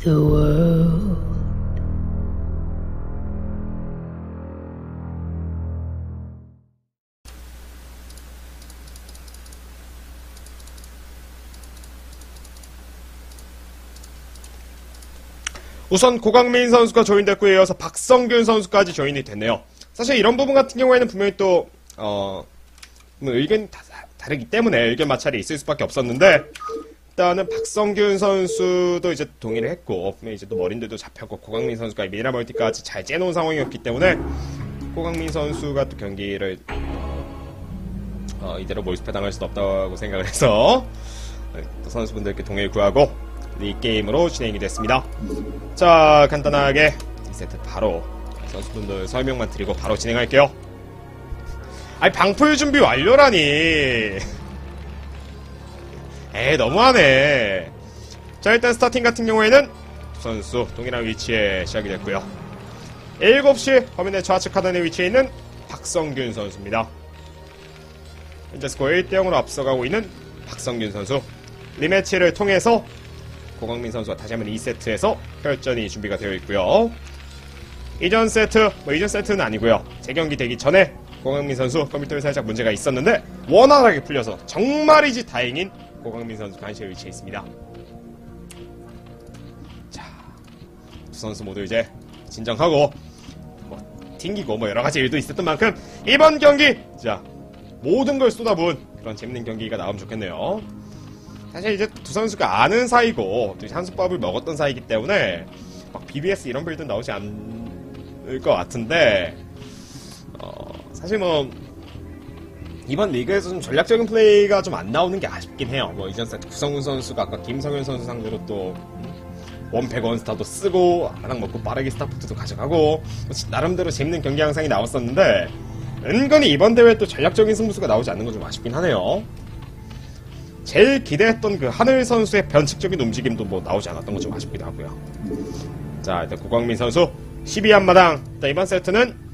the world. 우선 고강민 선수가 조인됐고 이어서 박성균 선수까지 조인이 됐네요. 사실 이런 부분 같은 경우에는 분명히 또 뭐 의견이 다르기 때문에 의견 마찰이 있을 수밖에 없었는데 일단은 박성균 선수도 이제 동의를 했고 이제 또 머린들도 잡혔고 고강민 선수가 미라 멀티까지 잘 째놓은 상황이었기 때문에 고강민 선수가 또 경기를 이대로 몰수패 당할 수도 없다고 생각을 해서 또 선수분들께 동의를 구하고 이 게임으로 진행이 됐습니다. 자, 간단하게 2세트 바로 선수분들 설명만 드리고 바로 진행할게요. 아니, 방풀 준비 완료라니. 너무하네. 자, 일단 스타팅 같은 경우에는 두 선수 동일한 위치에 시작이 됐고요. 7시 화면의 좌측 하단에 위치해 있는 박성균 선수입니다. 현재 스코어 1대0으로 앞서가고 있는 박성균 선수. 리매치를 통해서 고강민 선수가 다시 한번 2세트에서 혈전이 준비가 되어 있고요. 이전 세트는 아니고요. 재경기 되기 전에 고강민 선수 컴퓨터에 살짝 문제가 있었는데 원활하게 풀려서 정말이지 다행인 고강민 선수 간시에 위치해 있습니다. 자, 두 선수 모두 이제 진정하고 튕기고 여러가지 일도 있었던 만큼 이번 경기 자 모든 걸 쏟아부은 그런 재밌는 경기가 나오면 좋겠네요. 사실 이제 두 선수가 아는 사이고 또 한솥밥을 먹었던 사이기 때문에 막 BBS 이런 빌드 나오지 않을 것 같은데 사실 이번 리그에서 좀 전략적인 플레이가 좀 안 나오는 게 아쉽긴 해요. 이전 세트 구성훈 선수가 아까 김성현 선수 상대로 또 원팩 원스타도 쓰고 하나 먹고 빠르게 스타포트도 가져가고 나름대로 재밌는 경기 양상이 나왔었는데 은근히 이번 대회 또 전략적인 승부수가 나오지 않는 건 좀 아쉽긴 하네요. 제일 기대했던 그 하늘 선수의 변칙적인 움직임도 나오지 않았던 건 좀 아쉽기도 하고요. 자, 일단 고광민 선수 12한마당. 일단 이번 세트는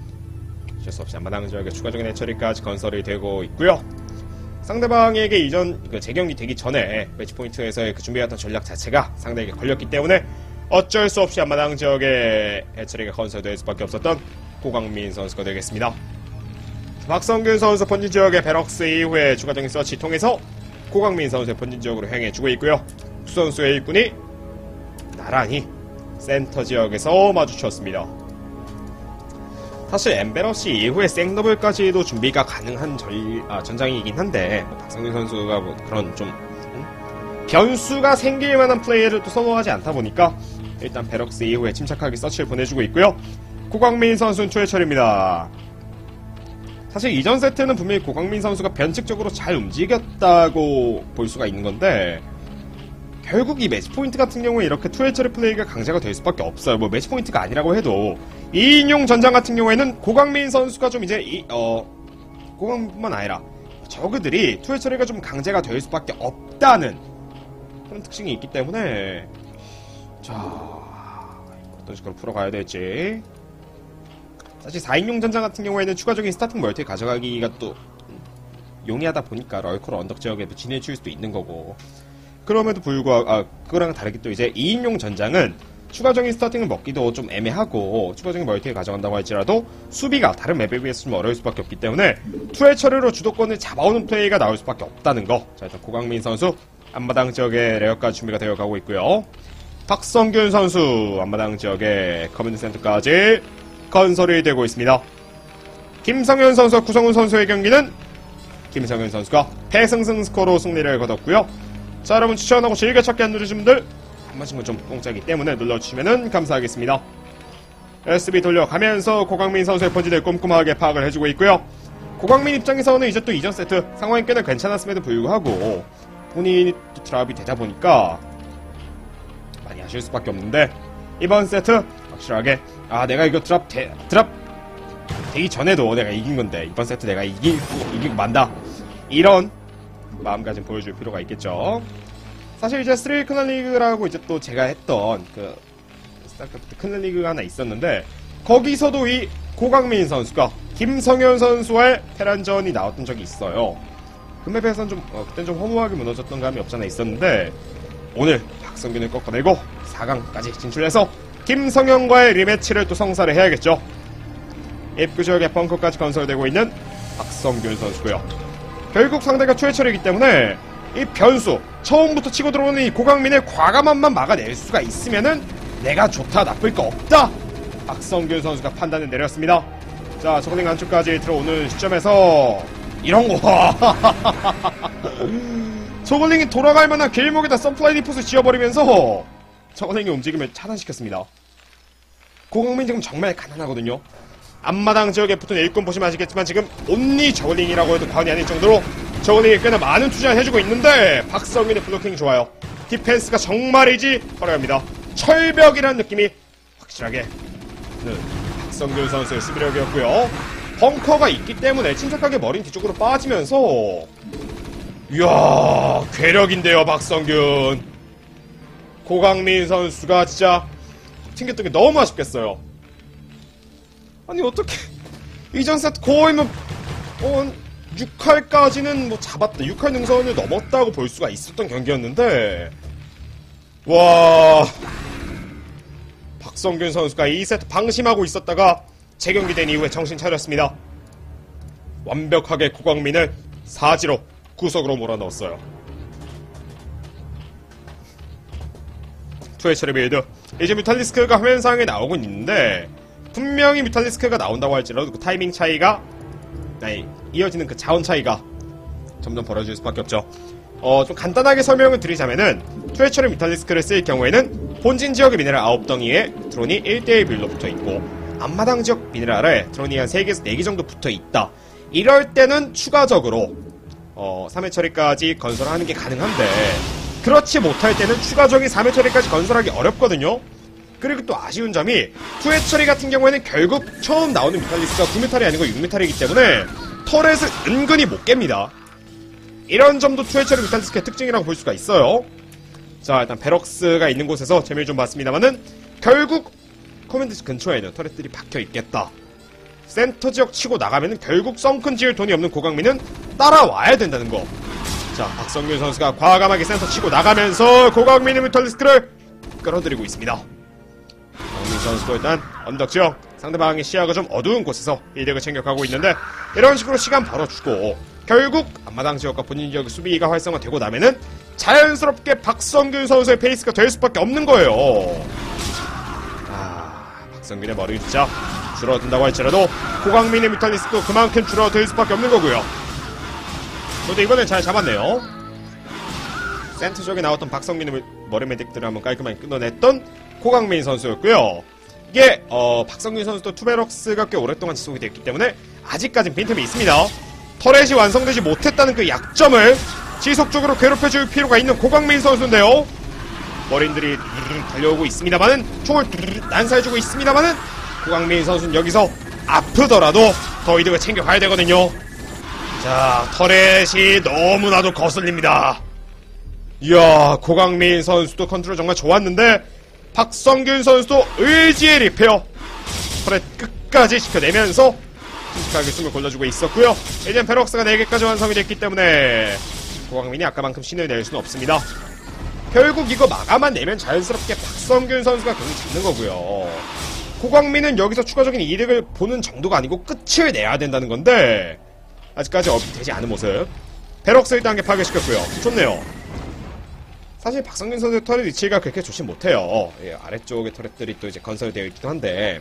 어쩔 수 없이 한마당 지역에 추가적인 해처리까지 건설이 되고 있고요. 상대방에게 이전 재경기 되기 전에 매치포인트에서의 준비해왔던 전략 자체가 상대에게 걸렸기 때문에 어쩔 수 없이 한마당 지역에 해처리가 건설될 수밖에 없었던 고광민 선수가 되겠습니다. 박성균 선수 본진 지역의 베럭스 이후에 추가적인 서치 통해서 고광민 선수의 본진 지역으로 향해주고 있고요. 두 선수의 일꾼이 나란히 센터 지역에서 마주쳤습니다. 사실 엠베러시 이후에 생더블까지도 준비가 가능한 전장이긴 한데 박성균 선수가 그런 좀 변수가 생길 만한 플레이를 또 선호하지 않다 보니까 일단 베럭스 이후에 침착하게 서치를 보내주고 있고요. 고광민 선수는 초회철입니다. 사실 이전 세트는 분명히 고광민 선수가 변칙적으로 잘 움직였다고 볼 수가 있는 건데 결국 이 매치포인트 같은 경우에 이렇게 투회처리 플레이가 강제가 될 수밖에 없어요. 매치포인트가 아니라고 해도 2인용 전장 같은 경우에는 고광민 선수가 좀 이제 고광민뿐만 아니라 저그들이 투회처리가 좀 강제가 될 수밖에 없다는 그런 특징이 있기 때문에 자, 어떤 식으로 풀어가야 될지. 사실 4인용 전장 같은 경우에는 추가적인 스타팅 멀티 가져가기가 또 용이하다 보니까 럴컬 언덕 지역에도 진해줄 수도 있는 거고 그럼에도 불구하고 그거랑 다르게 또 이제 2인용 전장은 추가적인 스타팅을 먹기도 좀 애매하고 추가적인 멀티를 가져간다고 할지라도 수비가 다른 맵에 비해서 좀 어려울 수밖에 없기 때문에 투의 처리로 주도권을 잡아오는 플레이가 나올 수밖에 없다는 거. 자, 일단 고광민 선수 앞마당 지역에 레어까지 준비가 되어가고 있고요. 박성균 선수 앞마당 지역에 커맨드 센터까지 건설이 되고 있습니다. 김성현 선수와 구성훈 선수의 경기는 김성현 선수가 패승승 스코어로 승리를 거뒀고요. 자, 여러분 추천하고 즐겨찾기 안 누르신 분들 한 번씩은 좀 공짜이기 때문에 눌러주시면 감사하겠습니다. SB 돌려가면서 고광민 선수의 본진을 꼼꼼하게 파악을 해주고 있고요. 고광민 입장에서는 이제 또 이전 세트 상황이 꽤나 괜찮았음에도 불구하고 본인이 또 드랍이 되다 보니까 많이 아쉬울 수밖에 없는데 이번 세트 확실하게 내가 이거 드랍 되기 전에도 내가 이긴 건데 이번 세트 내가 이기고 만다 이런 마음가짐 보여줄 필요가 있겠죠. 사실 이제 스릴 클랜 리그라고 이제 또 제가 했던 그 스타크래프트 클랜 리그가 하나 있었는데 거기서도 이 고광민 선수가 김성현 선수와의 테란전이 나왔던 적이 있어요. 그 맵에서는 좀 그땐 좀 허무하게 무너졌던 감이 없잖아 있었는데 오늘 박성균을 꺾어내고 4강까지 진출해서 김성현과의 리매치를 또 성사를 해야겠죠. 입구 지역에 벙커까지 건설되고 있는 박성균 선수고요. 결국 상대가 최철이기 때문에 이 변수, 처음부터 치고 들어오는 이 고강민의 과감함만 막아낼 수가 있으면은 내가 좋다 나쁠 거 없다, 박성균 선수가 판단을 내렸습니다. 자, 저글링 안쪽까지 들어오는 시점에서 이런 거 저글링이 돌아갈 만한 길목에다 썬플라이 디포스 지어버리면서 저글링의 움직임을 차단시켰습니다. 고강민 지금 정말 가난하거든요. 앞마당 지역에 붙은 일꾼 보시면 아시겠지만 지금 온리 저글링이라고 해도 과언이 아닐 정도로 저글링이 꽤나 많은 투자를 해주고 있는데 박성균의 블로킹이 좋아요. 디펜스가 정말이지 화려합니다. 철벽이라는 느낌이 확실하게 박성균 선수의 수비력이었고요. 벙커가 있기 때문에 침착하게 머린 뒤쪽으로 빠지면서 이야, 괴력인데요 박성균. 고강민 선수가 진짜 튕겼던 게 너무 아쉽겠어요. 아니 어떻게 이전 세트 거의 뭐 6할까지는 뭐 잡았다, 6할 능선을 넘었다고 볼 수가 있었던 경기였는데, 와, 박성균 선수가 2세트 방심하고 있었다가 재경기된 이후에 정신 차렸습니다. 완벽하게 고광민을 사지로 구석으로 몰아넣었어요. 투에처리 빌드, 이제 뮤탈리스크가 화면상에 나오고 있는데 분명히 뮤탈리스크가 나온다고 할지라도 그 타이밍 차이가, 이어지는 그 자원 차이가 점점 벌어질 수밖에 없죠. 좀 간단하게 설명을 드리자면은 투에처리 뮤탈리스크를 쓸 경우에는 본진 지역의 미네랄 9덩이에 드론이 1대1 빌로 붙어있고 앞마당 지역 미네랄에 드론이 한 3개에서 4개 정도 붙어있다. 이럴 때는 추가적으로 3회 처리까지 건설하는 게 가능한데, 그렇지 못할 때는 추가적인 3회 처리까지 건설하기 어렵거든요. 그리고 또 아쉬운 점이 2회 처리 같은 경우에는 결국 처음 나오는 뮤탈리스크가 9뮤탈이 아니고 6뮤탈이기 때문에 터렛을 은근히 못 깹니다. 이런 점도 2회 처리 뮤탈리스크의 특징이라고 볼 수가 있어요. 자, 일단 베럭스가 있는 곳에서 재미를 좀 봤습니다만은 결국 커맨드 근처에는 터렛들이 박혀있겠다. 센터 지역 치고 나가면은 결국 썬큰 지을 돈이 없는 고강민은 따라와야 된다는 거. 자, 박성균 선수가 과감하게 센터 치고 나가면서 고강민의 뮤탈리스크를 끌어들이고 있습니다. 박성균 선수도 일단 언덕 지역, 상대방의 시야가 좀 어두운 곳에서 이득을 챙겨가고 있는데, 이런 식으로 시간 벌어주고 결국 앞마당 지역과 본인 지역의 수비가 활성화되고 나면은 자연스럽게 박성균 선수의 페이스가 될 수밖에 없는 거예요. 박성균의 머리 숫자 줄어든다고 할지라도 고강민의 뮤탈리스크도 그만큼 줄어들 수밖에 없는 거고요. 저도 이번엔 잘 잡았네요. 센터 쪽에 나왔던 박성균의 머리 매직들을 한번 깔끔하게 끊어냈던 고강민 선수였고요. 이게 박성균 선수도 투베럭스가 꽤 오랫동안 지속이 됐기 때문에 아직까진 빈틈이 있습니다. 터렛이 완성되지 못했다는 그 약점을 지속적으로 괴롭혀줄 필요가 있는 고강민 선수인데요. 머린들이 달려오고 있습니다만은, 총을 난사해주고 있습니다만은, 고강민 선수는 여기서 아프더라도 더 이득을 챙겨가야 되거든요. 자, 터렛이 너무나도 거슬립니다. 이야, 고강민 선수도 컨트롤 정말 좋았는데 박성균 선수도 의지의 리페어, 터렛 끝까지 지켜내면서 침착하게 숨을 골라주고 있었고요. 이젠 베럭스가 4개까지 완성이 됐기 때문에 고강민이 아까만큼 신을 낼 수는 없습니다. 결국 이거 마감만 내면 자연스럽게 박성균 선수가 경기 잡는 거고요. 고광민은 여기서 추가적인 이득을 보는 정도가 아니고 끝을 내야 된다는 건데 아직까지 업이 되지 않은 모습. 베럭스 1단계 파괴시켰고요. 좋네요. 사실 박성균 선수의 터렛 위치가 그렇게 좋진 못해요. 아래쪽에 터렛들이 또 이제 건설되어 있기도 한데,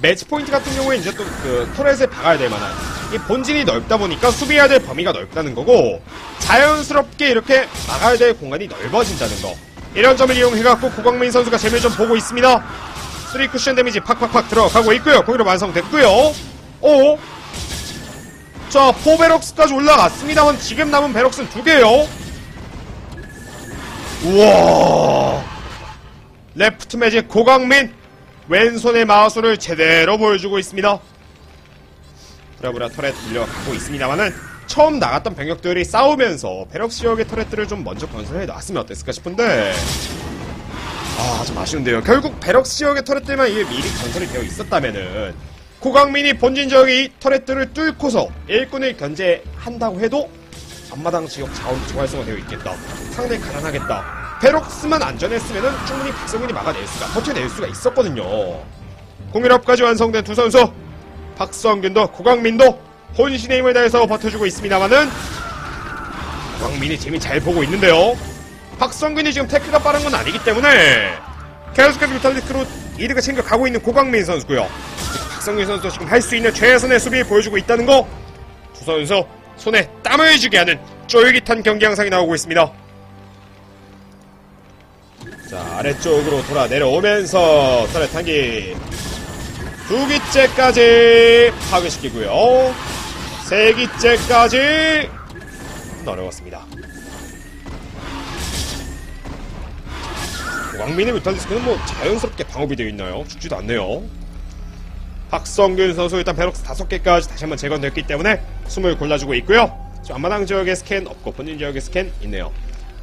매치 포인트 같은 경우에 이제 또 그 터렛에 박아야 될 만한 이 본진이 넓다 보니까 수비해야 될 범위가 넓다는 거고, 자연스럽게 이렇게 막아야 될 공간이 넓어진다는 거. 이런 점을 이용해갖고 고광민 선수가 재미를 좀 보고 있습니다. 3쿠션 데미지 팍팍팍 들어가고 있고요. 거기로 완성됐고요. 자, 4베럭스까지 올라갔습니다만 지금 남은 베럭스는 2개요. 우와, 레프트 매직 고광민 왼손의 마술을 제대로 보여주고 있습니다. 브라브라 터렛 밀려가고 있습니다만은 처음 나갔던 병력들이 싸우면서 베럭스 지역의 터렛들을 좀 먼저 건설해 놨으면 어땠을까 싶은데, 좀 아쉬운데요. 결국 베럭스 지역의 터렛들만 이게 미리 건설이 되어 있었다면은 고강민이 본진 지역의 이 터렛들을 뚫고서 일꾼을 견제한다고 해도 앞마당 지역 자원 저활성화되어 있겠다. 상당히 가난하겠다. 베럭스만 안전했으면은 충분히 박성균이 버텨낼 수가 있었거든요. 공일업까지 완성된 두 선수. 박성균도 고강민도 혼신의 힘을 다해서 버텨주고 있습니다만은 고강민이 재미 잘 보고 있는데요. 박성균이 지금 테크가 빠른 건 아니기 때문에 계속해서 뮤탈리스크로 이득을 챙겨가고 있는 고강민 선수고요. 박성균 선수도 지금 할 수 있는 최선의 수비 보여주고 있다는 거. 두 선수 손에 땀을 쥐게 하는 쫄깃한 경기 양상이 나오고 있습니다. 자, 아래쪽으로 돌아 내려오면서 터렛 한기 2기째까지 파괴시키고요. 3기째까지 어려웠습니다. 왕민의 뮤탈리스크는 뭐 자연스럽게 방어이 되어 있나요? 죽지도 않네요. 박성균 선수 일단 베럭스 5개까지 다시 한번 제거됐기 때문에 숨을 골라주고 있고요. 지금 앞마당 지역에 스캔 없고 본인 지역에 스캔 있네요.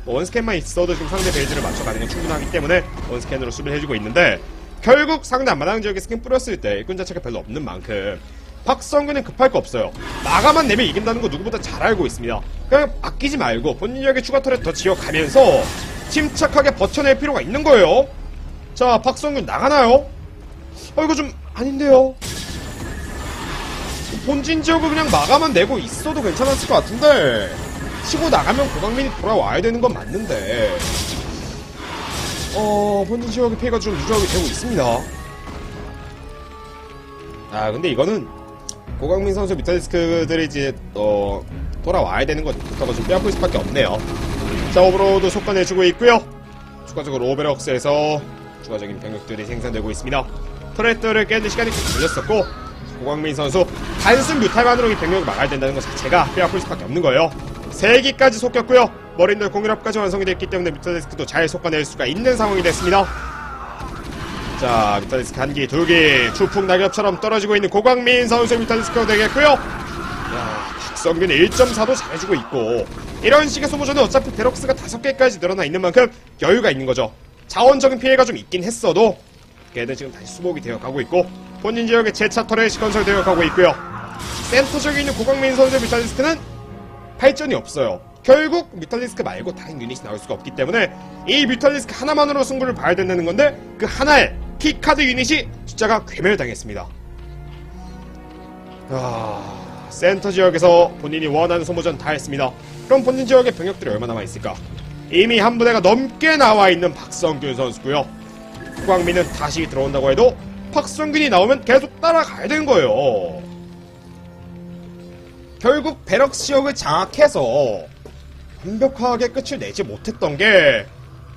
뭐 원스캔만 있어도 지금 상대 베이지를 맞춰가는 건 충분하기 때문에 원스캔으로 수비를 해주고 있는데 결국 상대 앞마당 지역에 스캔 뿌렸을 때 일꾼 자체가 별로 없는 만큼 박성균은 급할 거 없어요. 마가만 내면 이긴다는 거 누구보다 잘 알고 있습니다. 그냥 아끼지 말고 본인 지역에 추가 터렛 더 지어가면서 침착하게 버텨낼 필요가 있는 거예요. 자, 박성균 나가나요? 이거 좀 아닌데요. 본진 지역을 그냥 마가만 내고 있어도 괜찮았을 것 같은데 치고 나가면 고강민이 돌아와야 되는 건 맞는데 본진 지역의 피해가 좀 누적이 되고 있습니다. 근데 이거는 고강민 선수 뮤탈리스크들이 이제 돌아와야 되는 것부터가 좀 뼈아플 수밖에 없네요. 자, 오버로드 속간해주고 있고요. 추가적으로 오베럭스에서 추가적인 병력들이 생산되고 있습니다. 터렛들을 깨는 시간이 좀 걸렸었고 고강민 선수 단순 뮤탈만으로 이 병력을 막아야 된다는 것 자체가 뼈아플 수밖에 없는 거예요. 3기까지 속였고요. 머린들 공일업까지 완성이 됐기 때문에 뮤탈리스크도 잘 속아낼 수가 있는 상황이 됐습니다. 자, 뮤탈리스크 1기, 2기 추풍 낙엽처럼 떨어지고 있는 고강민 선수의 뮤탈리스크가 되겠고요. 박성균 1.4도 잘해주고 있고 이런 식의 소모전은 어차피 베럭스가 5개까지 늘어나 있는 만큼 여유가 있는 거죠. 자원적인 피해가 좀 있긴 했어도 걔는 지금 다시 수복이 되어가고 있고 본인 지역의 재차 터렛이 건설되어 가고 있고요. 센터 지역에 있는 고강민 선수의 뮤탈리스크는 발전이 없어요. 결국 뮤탈리스크 말고 다른 유닛이 나올 수가 없기 때문에 이 뮤탈리스크 하나만으로 승부를 봐야 된다는 건데 그 하나의 키카드 유닛이 숫자가 괴멸당했습니다. 센터 지역에서 본인이 원하는 소모전 다 했습니다. 그럼 본인 지역의 병력들이 얼마나 남아있을까? 이미 한 부대가 넘게 나와있는 박성균 선수고요. 고강민은 다시 들어온다고 해도 박성균이 나오면 계속 따라가야 되는 거예요. 결국 베럭스 지역을 장악해서 완벽하게 끝을 내지 못했던 게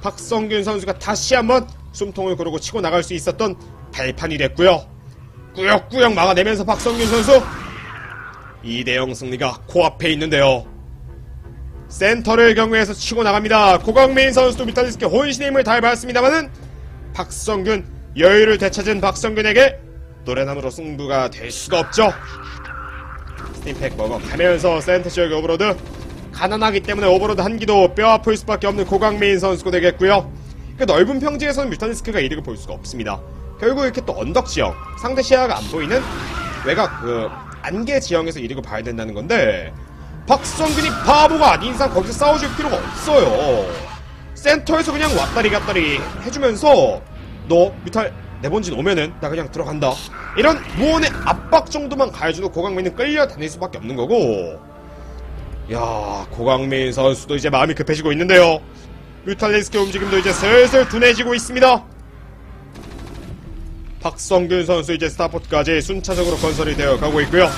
박성균 선수가 다시 한번 숨통을 고르고 치고 나갈 수 있었던 발판이 됐고요. 꾸역꾸역 막아내면서 박성균 선수 2대0 승리가 코앞에 있는데요. 센터를 경우에서 치고 나갑니다. 고강민 선수도 뮤탈리스크에 혼신의 힘을 다해봤습니다만은 박성균, 여유를 되찾은 박성균에게 노래나무로 승부가 될 수가 없죠. 스팀팩 먹어가면서 센터 지역의 오버로드 가난하기 때문에 오버로드 한 기도 뼈아플 수밖에 없는 고강민 선수가 되겠고요. 그 넓은 평지에서는 뮤탈리스크가 이득을 볼 수가 없습니다. 결국 이렇게 또 언덕 지역, 상대 시야가 안 보이는 외곽 안개 지형에서 이득을 봐야 된다는 건데 박성균이 바보가 아닌 이상 거기서 싸워줄 필요가 없어요. 센터에서 그냥 왔다리 갔다리 해주면서 너 뮤탈 내 본진 오면은 나 그냥 들어간다, 이런 무언의 압박 정도만 가해주도 고강민은 끌려다닐 수밖에 없는 거고. 야, 고강민 선수도 이제 마음이 급해지고 있는데요. 뮤탈리스크 움직임도 이제 슬슬 둔해지고 있습니다. 박성균 선수 이제 스타포트까지 순차적으로 건설이 되어 가고 있고요.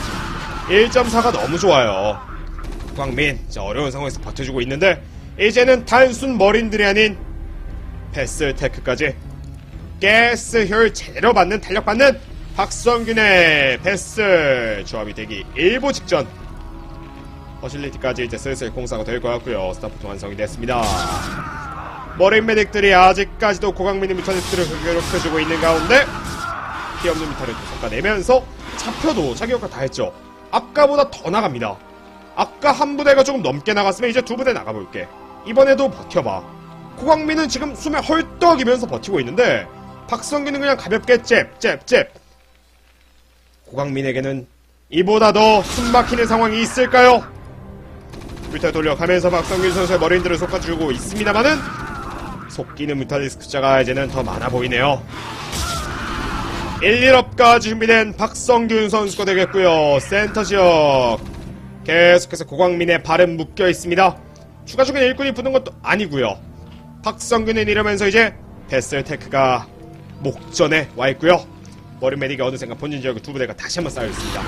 1.4가 너무 좋아요. 고강민 어려운 상황에서 버텨주고 있는데 이제는 단순 머린들이 아닌 패스 테크까지 가스 효율 제대로 받는, 탄력 받는 박성균의 패스 조합이 되기 일보 직전. 퍼실리티까지 이제 슬슬 공사가 될 것 같고요. 스타포트 완성이 됐습니다. 머린 메딕들이 아직까지도 고강민의 뮤탈리스트를 괴롭혀주고 있는 가운데 피 없는 뮤탈을 섞어내면서 잡혀도 자기 역할 다 했죠. 아까보다 더 나갑니다. 아까 한 부대가 조금 넘게 나갔으면 이제 두 부대 나가볼게. 이번에도 버텨봐. 고강민은 지금 숨에 헐떡이면서 버티고 있는데 박성균은 그냥 가볍게 잽. 고강민에게는 이보다 더 숨막히는 상황이 있을까요? 뮤탈 돌려가면서 박성균 선수의 머리 흔들을 솎아주고 있습니다만은 속기는 뮤탈리스크 숫자가 이제는 더 많아 보이네요. 1-1업까지 준비된 박성균 선수가 되겠고요. 센터 지역 계속해서 고광민의 발은 묶여 있습니다. 추가 중인 일꾼이 붙는 것도 아니고요. 박성균은 이러면서 이제 베슬 테크가 목전에 와 있고요. 머리 메딕이 어느샌가 본진 지역에 두 부대가 다시 한번 쌓여 있습니다.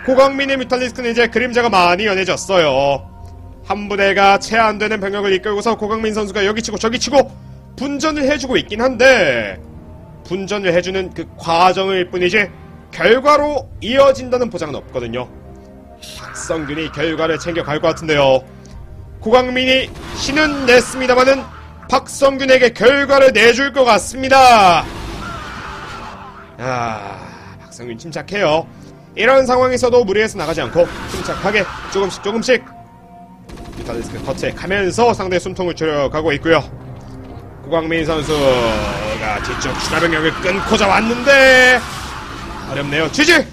고광민의 뮤탈리스크는 이제 그림자가 많이 연해졌어요. 한 부대가 채 안 되는 병력을 이끌고서 고광민 선수가 여기 치고 저기 치고 분전을 해주고 있긴 한데 분전을 해주는 그 과정일 뿐이지 결과로 이어진다는 보장은 없거든요. 박성균이 결과를 챙겨갈 것 같은데요. 고광민이 신은 냈습니다만은 박성균에게 결과를 내줄 것 같습니다. 박성균 침착해요. 이런 상황에서도 무리해서 나가지 않고 침착하게 조금씩 뮤탈리스크 커트에 가면서 상대의 숨통을 줄여가고 있고요. 고광민 선수가 뒤쪽 추가 병력을 끊고자 왔는데 어렵네요. GG!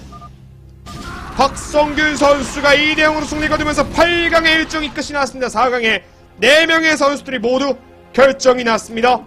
박성균 선수가 2대0으로 승리 거두면서 8강의 일정이 끝이 났습니다. 4강에 4명의 선수들이 모두 결정이 났습니다.